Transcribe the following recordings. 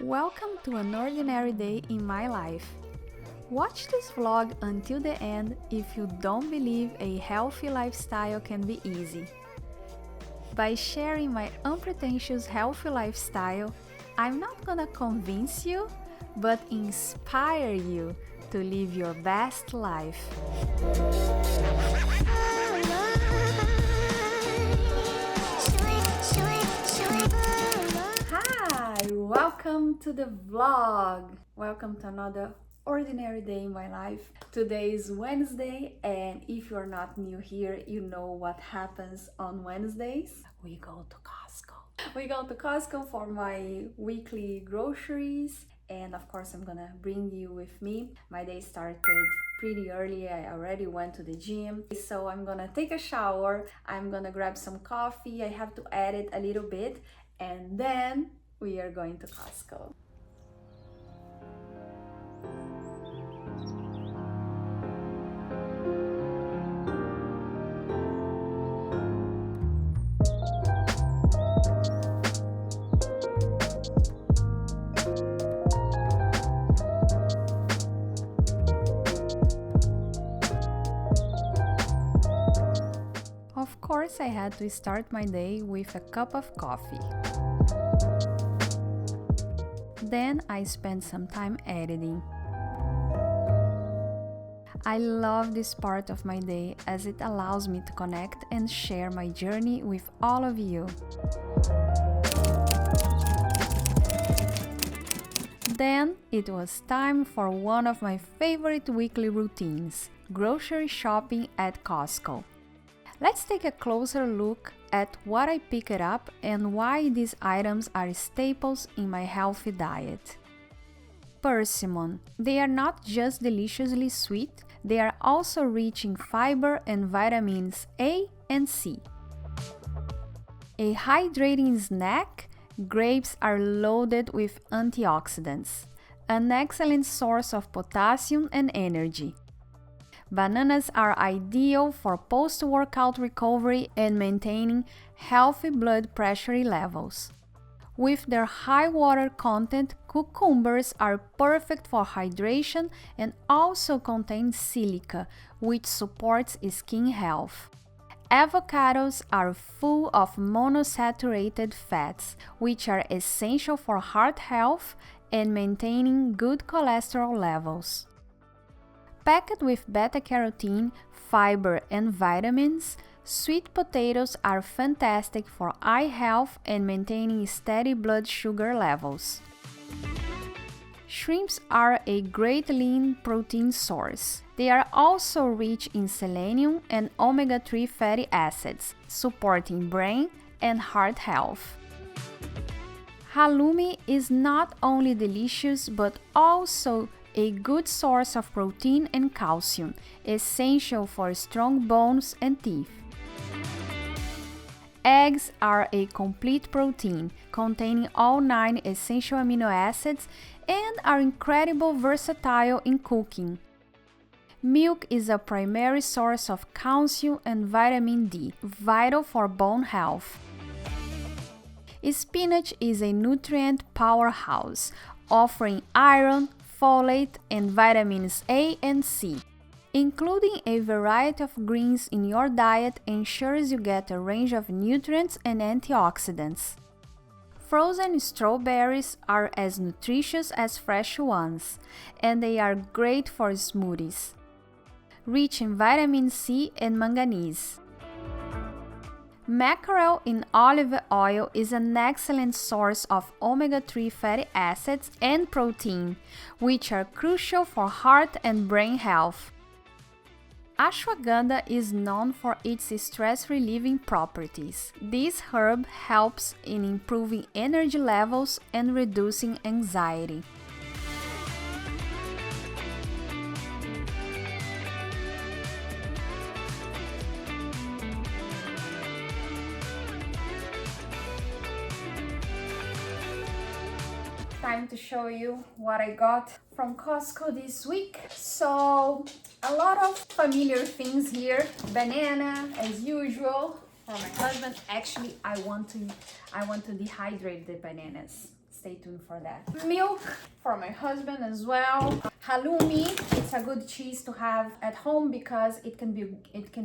Welcome to an ordinary day in my life. Watch this vlog until the end if you don't believe a healthy lifestyle can be easy. By sharing my unpretentious healthy lifestyle, I'm not gonna convince you, but inspire you to live your best life. Hi, welcome to the vlog. Welcome to another ordinary day in my life. Today is Wednesday, and if you're not new here, you know what happens on Wednesdays. We go to Costco. We go to Costco for my weekly groceries, and of course I'm gonna bring you with me. My day started pretty early. I already went to the gym, so I'm gonna take a shower, I'm gonna grab some coffee, I have to edit a little bit, and then we are going to Costco. Of course, I had to start my day with a cup of coffee. Then I spent some time editing. I love this part of my day as it allows me to connect and share my journey with all of you. Then it was time for one of my favorite weekly routines, grocery shopping at Costco. Let's take a closer look at what I picked up and why these items are staples in my healthy diet. Persimmon. They are not just deliciously sweet, they are also rich in fiber and vitamins A and C. A hydrating snack, grapes are loaded with antioxidants, an excellent source of potassium and energy. Bananas are ideal for post-workout recovery and maintaining healthy blood pressure levels. With their high water content, cucumbers are perfect for hydration and also contain silica, which supports skin health. Avocados are full of monosaturated fats, which are essential for heart health and maintaining good cholesterol levels. Packed with beta-carotene, fiber, and vitamins, sweet potatoes are fantastic for eye health and maintaining steady blood sugar levels. Shrimps are a great lean protein source. They are also rich in selenium and omega-3 fatty acids, supporting brain and heart health. Halloumi is not only delicious but also a good source of protein and calcium, essential for strong bones and teeth. Eggs are a complete protein, containing all 9 essential amino acids and are incredibly versatile in cooking. Milk is a primary source of calcium and vitamin D, vital for bone health. Spinach is a nutrient powerhouse, offering iron, folate, and vitamins A and C. Including a variety of greens in your diet ensures you get a range of nutrients and antioxidants. Frozen strawberries are as nutritious as fresh ones, and they are great for smoothies. Rich in vitamin C and manganese. Mackerel in olive oil is an excellent source of omega-3 fatty acids and protein, which are crucial for heart and brain health. Ashwagandha is known for its stress-relieving properties. This herb helps in improving energy levels and reducing anxiety. Time to show you what I got from Costco this week. So a lot of familiar things here. Banana as usual for my husband. Actually, I want to dehydrate the bananas. stay tuned for that. Milk for my husband as well. Halloumi, it's a good cheese to have at home because it can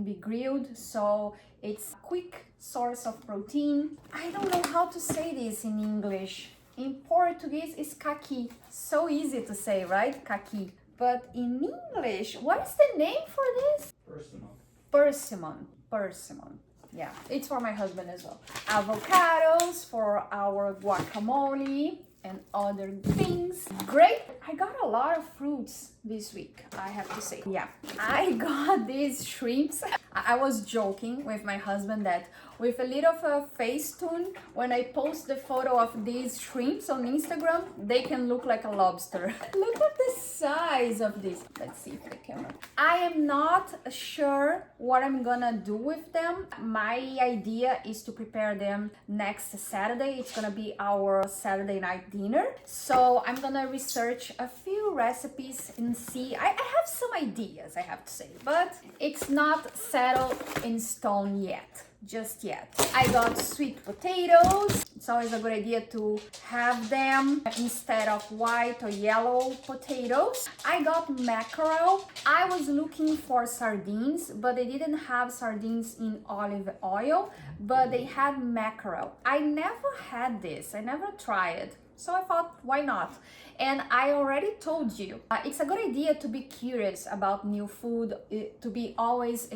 be grilled, so it's a quick source of protein. I don't know how to say this in English. In Portuguese, it's caqui. So easy to say, right? Caqui. But in English, what is the name for this? Persimmon. Persimmon. Yeah, it's for my husband as well. Avocados for our guacamole and other things. Great. I got a lot of fruits this week, I have to say. Yeah, I got these shrimps. I was joking with my husband that with a little of a Facetune, when I post the photo of these shrimps on Instagram, they can look like a lobster. Look at the size of this. Let's see if the camera. I am not sure what I'm gonna do with them. My idea is to prepare them next Saturday. It's gonna be our Saturday night dinner. So I'm gonna research a few recipes and see. I have some ideas, I have to say, but it's not settled in stone yet. Just yet. I got sweet potatoes. It's always a good idea to have them instead of white or yellow potatoes. I got mackerel. I was looking for sardines, but they didn't have sardines in olive oil, but they had mackerel. I never had this. I never tried. So I thought, why not? And I already told you, it's a good idea to be curious about new food, to be always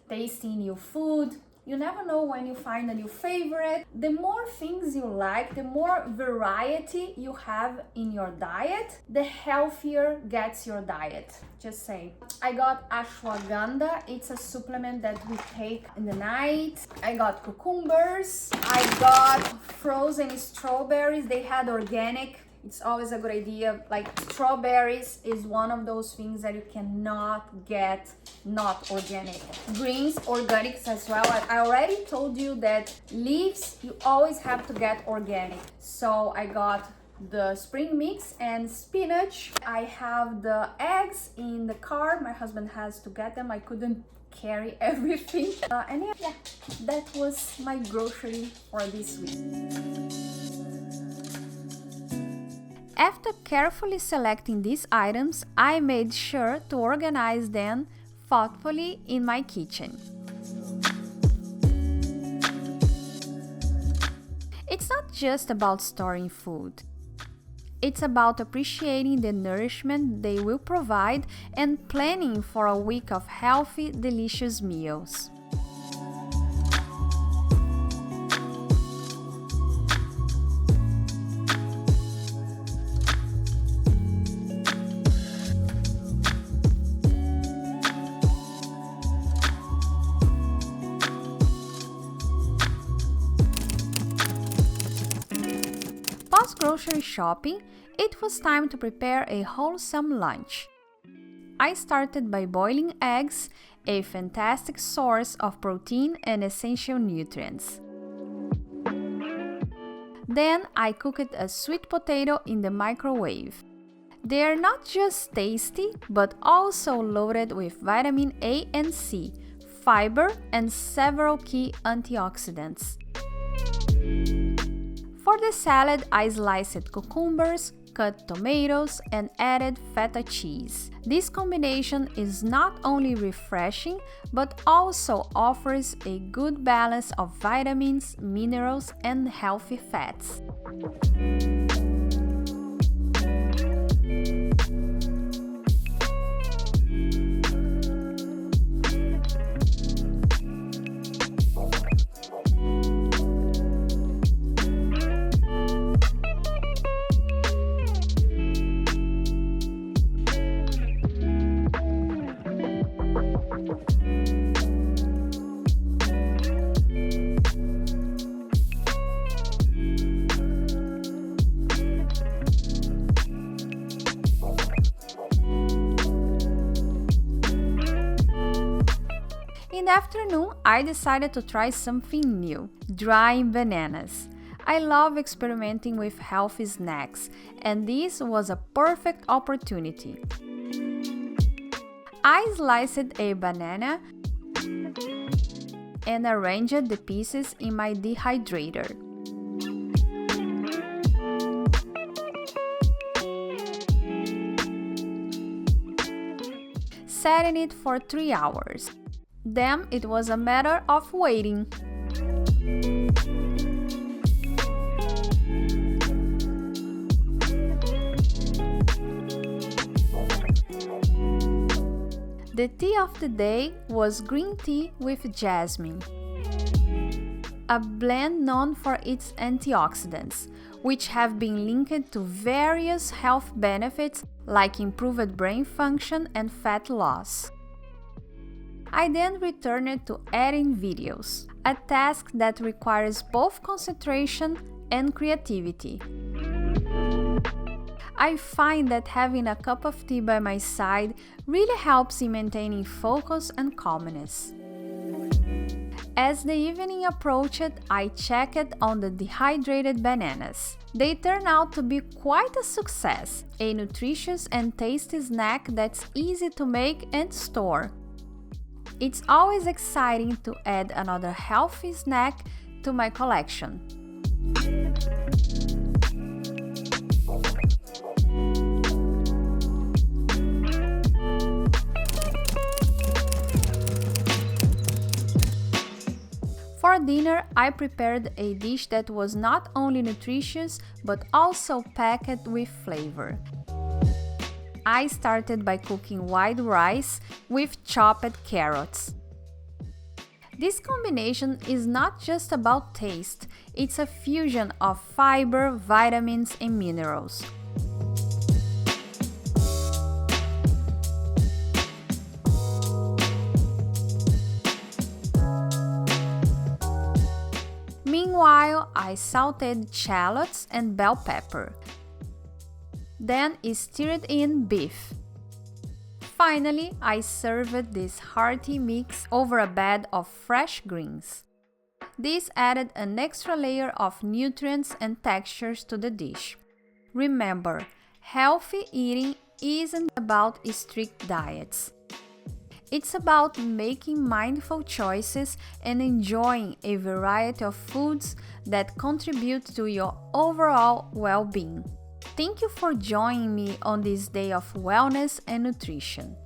tasting new food. You never know when you find a new favorite. The more things you like, the more variety you have in your diet, the healthier gets your diet. Just saying. I got ashwagandha. It's a supplement that we take in the night. I got cucumbers. I got frozen strawberries. They had organic. It's always a good idea. Like strawberries is one of those things that you cannot get not organic. Greens, organics as well. I already told you that leaves, you always have to get organic. So I got the spring mix and spinach. I have the eggs in the car. My husband has to get them. I couldn't carry everything. And yeah, that was my grocery for this week. After carefully selecting these items, I made sure to organize them thoughtfully in my kitchen. It's not just about storing food. It's about appreciating the nourishment they will provide and planning for a week of healthy, delicious meals. Post-grocery shopping, it was time to prepare a wholesome lunch. I started by boiling eggs, a fantastic source of protein and essential nutrients. Then I cooked a sweet potato in the microwave. They are not just tasty, but also loaded with vitamin A and C, fiber, and several key antioxidants. For the salad, I sliced cucumbers, cut tomatoes, and added feta cheese. This combination is not only refreshing, but also offers a good balance of vitamins, minerals, and healthy fats. In the afternoon, I decided to try something new, drying bananas. I love experimenting with healthy snacks, and this was a perfect opportunity. I sliced a banana and arranged the pieces in my dehydrator. setting it for 3 hours. Then it was a matter of waiting. The tea of the day was green tea with jasmine, a blend known for its antioxidants, which have been linked to various health benefits like improved brain function and fat loss. I then returned to editing videos, a task that requires both concentration and creativity. I find that having a cup of tea by my side really helps in maintaining focus and calmness. As the evening approached, I checked on the dehydrated bananas. They turn out to be quite a success, a nutritious and tasty snack that's easy to make and store. It's always exciting to add another healthy snack to my collection. For dinner, I prepared a dish that was not only nutritious but also packed with flavor. I started by cooking white rice with chopped carrots. This combination is not just about taste, it's a fusion of fiber, vitamins, and minerals. Meanwhile, I sauteed shallots and bell pepper. Then stirred in beef. Finally, I served this hearty mix over a bed of fresh greens. This added an extra layer of nutrients and textures to the dish. Remember, healthy eating isn't about strict diets. It's about making mindful choices and enjoying a variety of foods that contribute to your overall well-being. Thank you for joining me on this day of wellness and nutrition.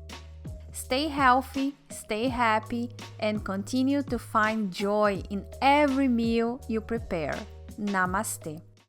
Stay healthy, stay happy, and continue to find joy in every meal you prepare. Namaste.